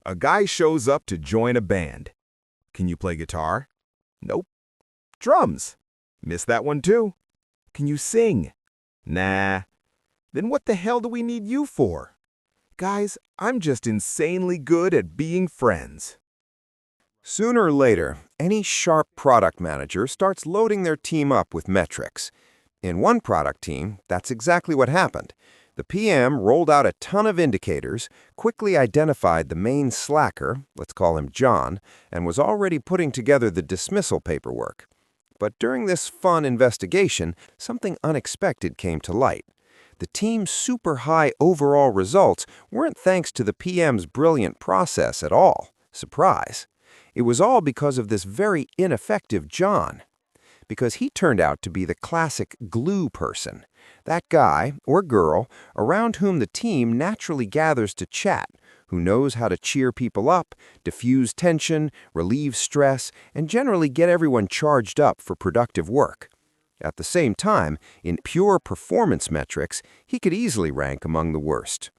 A guy shows up to join a band. Can you play guitar? Nope. Drums? Missed that one too. Can you sing? Nah. Then what the hell do we need you for? Guys, I'm just insanely good at being friends. Sooner or later, any sharp product manager starts loading their team up with metrics. In one product team, that's exactly what happened. The PM rolled out a ton of indicators, quickly identified the main slacker, let's call him John, and was already putting together the dismissal paperwork. But during this fun investigation, something unexpected came to light. The team's super high overall results weren't thanks to the PM's brilliant process at all. Surprise. It was all because of this very ineffective John. Because he turned out to be the classic glue person. That guy, or girl, around whom the team naturally gathers to chat, who knows how to cheer people up, diffuse tension, relieve stress, and generally get everyone charged up for productive work. At the same time, in pure performance metrics, he could easily rank among the worst.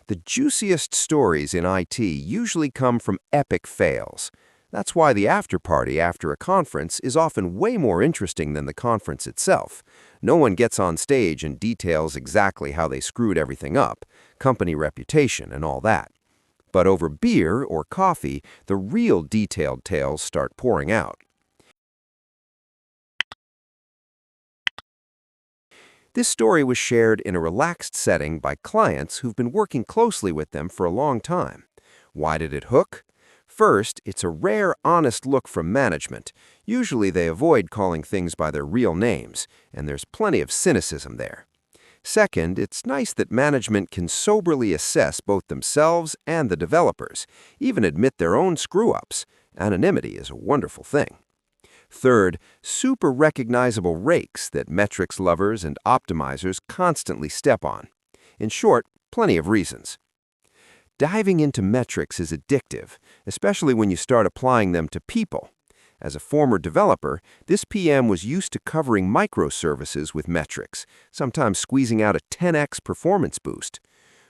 The juiciest stories in IT usually come from epic fails. That's why the after-party after a conference is often way more interesting than the conference itself. No one gets on stage and details exactly how they screwed everything up, company reputation and all that. But over beer or coffee, the real detailed tales start pouring out. This story was shared in a relaxed setting by clients who've been working closely with them for a long time. Why did it hook? First, it's a rare, honest look from management. Usually they avoid calling things by their real names, and there's plenty of cynicism there. Second, it's nice that management can soberly assess both themselves and the developers, even admit their own screw-ups. Anonymity is a wonderful thing. Third, super recognizable rakes that metrics lovers and optimizers constantly step on. In short, plenty of reasons. Diving into metrics is addictive, especially when you start applying them to people. As a former developer, this PM was used to covering microservices with metrics, sometimes squeezing out a 10x performance boost.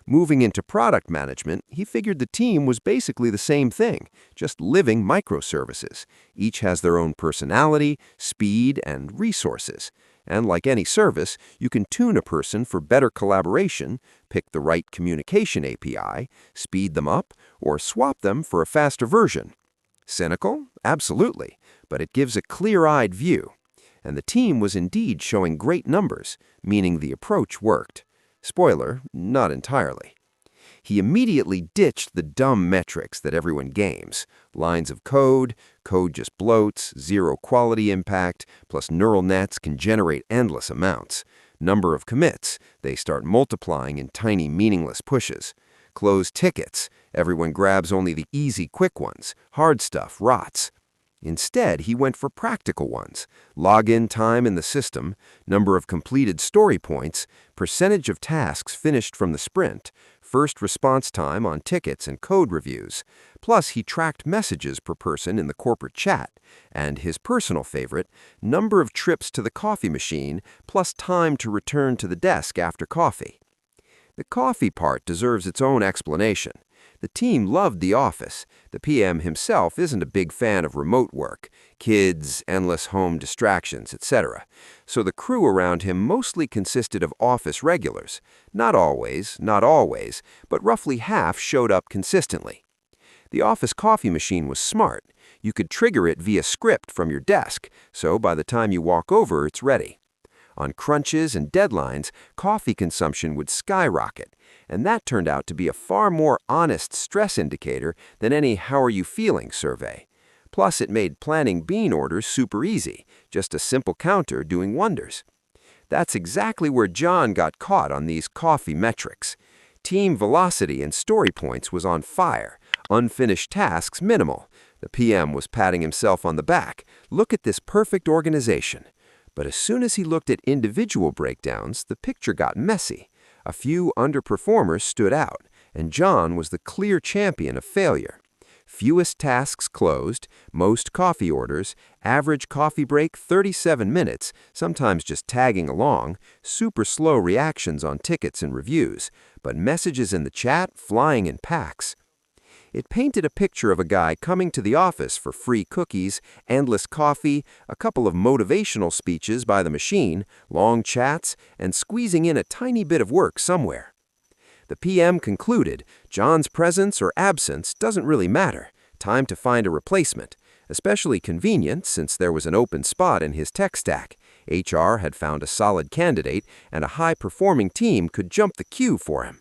Moving into product management, he figured the team was basically the same thing, just living microservices. Each has their own personality, speed, and resources. And like any service, you can tune a person for better collaboration, pick the right communication API, speed them up, or swap them for a faster version. Cynical? Absolutely, but it gives a clear-eyed view. And the team was indeed showing great numbers, meaning the approach worked. Spoiler, not entirely. He immediately ditched the dumb metrics that everyone games. Lines of code, code just bloats, zero quality impact, plus neural nets can generate endless amounts. Number of commits, they start multiplying in tiny meaningless pushes. Closed tickets, everyone grabs only the easy quick ones. Hard stuff rots. Instead, he went for practical ones. Login time in the system, number of completed story points, percentage of tasks finished from the sprint, first response time on tickets and code reviews. Plus, he tracked messages per person in the corporate chat, and his personal favorite, number of trips to the coffee machine, plus time to return to the desk after coffee. The coffee part deserves its own explanation. The team loved the office. The PM himself isn't a big fan of remote work, kids, endless home distractions, etc. So the crew around him mostly consisted of office regulars. Not always, but roughly half showed up consistently. The office coffee machine was smart. You could trigger it via script from your desk, so by the time you walk over, it's ready. On crunches and deadlines, coffee consumption would skyrocket, and that turned out to be a far more honest stress indicator than any "how are you feeling" survey. Plus, it made planning bean orders super easy, just a simple counter doing wonders. That's exactly where John got caught on these coffee metrics. Team velocity and story points was on fire, unfinished tasks minimal. The PM was patting himself on the back. Look at this perfect organization. But as soon as he looked at individual breakdowns, the picture got messy. A few underperformers stood out, and John was the clear champion of failure. Fewest tasks closed, most coffee orders, average coffee break 37 minutes, sometimes just tagging along, super slow reactions on tickets and reviews, but messages in the chat flying in packs. It painted a picture of a guy coming to the office for free cookies, endless coffee, a couple of motivational speeches by the machine, long chats, and squeezing in a tiny bit of work somewhere. The PM concluded John's presence or absence doesn't really matter. Time to find a replacement. Especially convenient since there was an open spot in his tech stack. HR had found a solid candidate, and a high-performing team could jump the queue for him.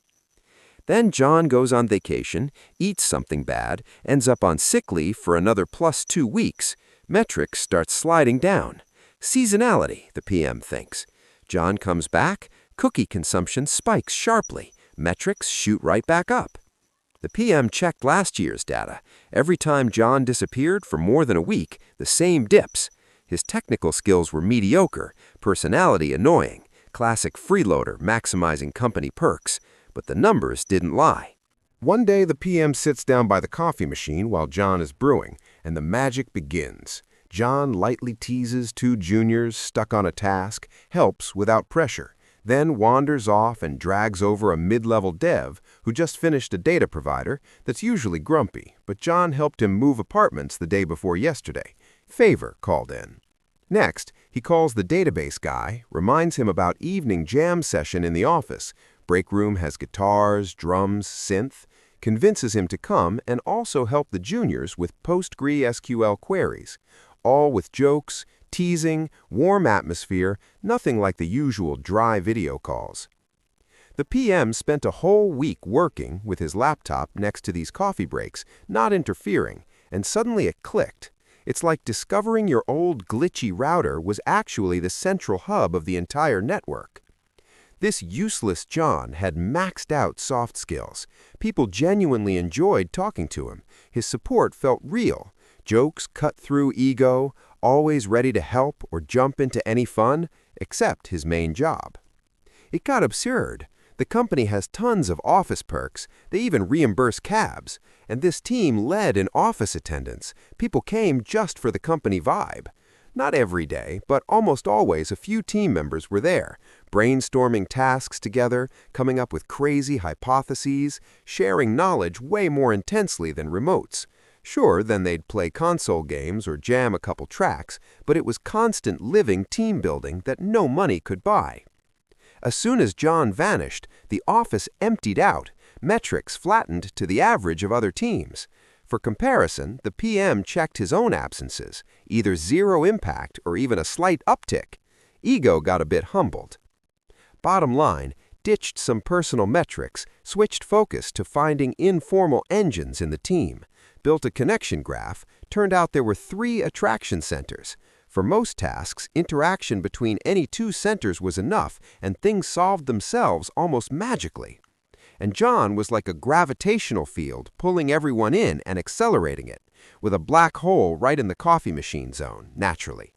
Then John goes on vacation, eats something bad, ends up on sick leave for another +2 weeks. Metrics start sliding down. Seasonality, the PM thinks. John comes back, cookie consumption spikes sharply. Metrics shoot right back up. The PM checked last year's data. Every time John disappeared for more than a week, the same dips. His technical skills were mediocre, personality annoying, classic freeloader maximizing company perks. But the numbers didn't lie. One day, the PM sits down by the coffee machine while John is brewing, and the magic begins. John lightly teases 2 juniors stuck on a task, helps without pressure, then wanders off and drags over a mid-level dev who just finished a data provider that's usually grumpy, but John helped him move apartments the day before yesterday. Favor called in. Next, he calls the database guy, reminds him about evening jam session in the office. Break room has guitars, drums, synth, convinces him to come and also help the juniors with PostgreSQL queries, all with jokes, teasing, warm atmosphere, nothing like the usual dry video calls. The PM spent a whole week working with his laptop next to these coffee breaks, not interfering, and suddenly it clicked. It's like discovering your old glitchy router was actually the central hub of the entire network. This useless John had maxed out soft skills. People genuinely enjoyed talking to him. His support felt real. Jokes cut through ego, always ready to help or jump into any fun, except his main job. It got absurd. The company has tons of office perks. They even reimburse cabs. And this team led in office attendance. People came just for the company vibe. Not every day, but almost always a few team members were there, brainstorming tasks together, coming up with crazy hypotheses, sharing knowledge way more intensely than remotes. Sure, then they'd play console games or jam a couple tracks, but it was constant living team building that no money could buy. As soon as John vanished, the office emptied out, metrics flattened to the average of other teams. For comparison, the PM checked his own absences, either zero impact or even a slight uptick. Ego got a bit humbled. Bottom line, ditched some personal metrics, switched focus to finding informal engines in the team, built a connection graph, turned out there were 3 attraction centers. For most tasks, interaction between any 2 centers was enough, and things solved themselves almost magically. And John was like a gravitational field, pulling everyone in and accelerating it, with a black hole right in the coffee machine zone, naturally.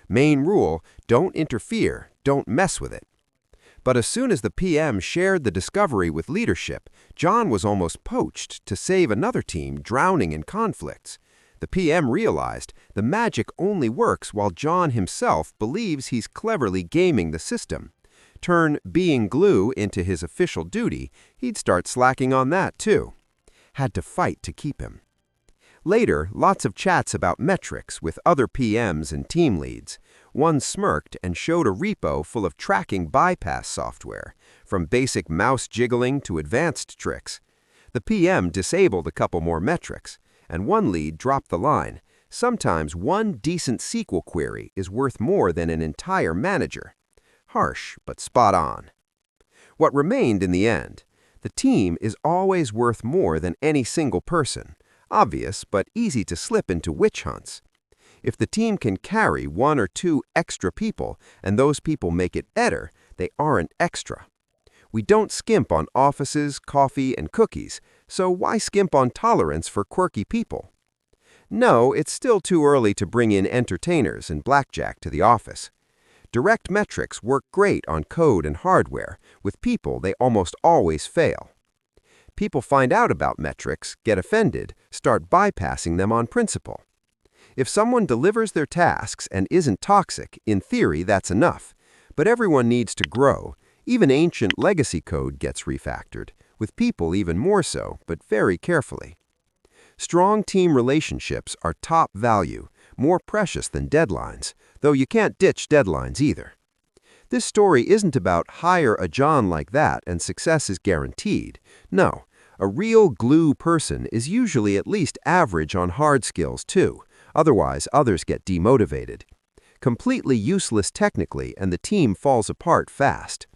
Main rule, don't interfere, don't mess with it. But as soon as the PM shared the discovery with leadership, John was almost poached to save another team drowning in conflicts. The PM realized the magic only works while John himself believes he's cleverly gaming the system. Turn being glue into his official duty, he'd start slacking on that too. Had to fight to keep him. Later, lots of chats about metrics with other PMs and team leads. One smirked and showed a repo full of tracking bypass software, from basic mouse jiggling to advanced tricks. The PM disabled a couple more metrics, and one lead dropped the line. Sometimes one decent SQL query is worth more than an entire manager. Harsh, but spot on. What remained in the end? The team is always worth more than any single person. Obvious, but easy to slip into witch hunts. If the team can carry 1 or 2 extra people, and those people make it better, they aren't extra. We don't skimp on offices, coffee, and cookies, so why skimp on tolerance for quirky people? No, it's still too early to bring in entertainers and blackjack to the office. Direct metrics work great on code and hardware. With people, they almost always fail. People find out about metrics, get offended, start bypassing them on principle. If someone delivers their tasks and isn't toxic, in theory that's enough. But everyone needs to grow. Even ancient legacy code gets refactored, with people even more so, but very carefully. Strong team relationships are top value, more precious than deadlines, though you can't ditch deadlines either. This story isn't about hire a John like that and success is guaranteed. No, a real glue person is usually at least average on hard skills too, otherwise others get demotivated. Completely useless technically and the team falls apart fast.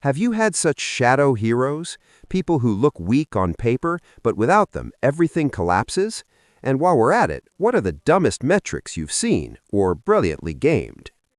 Have you had such shadow heroes? People who look weak on paper, but without them everything collapses? And while we're at it, what are the dumbest metrics you've seen or brilliantly gamed?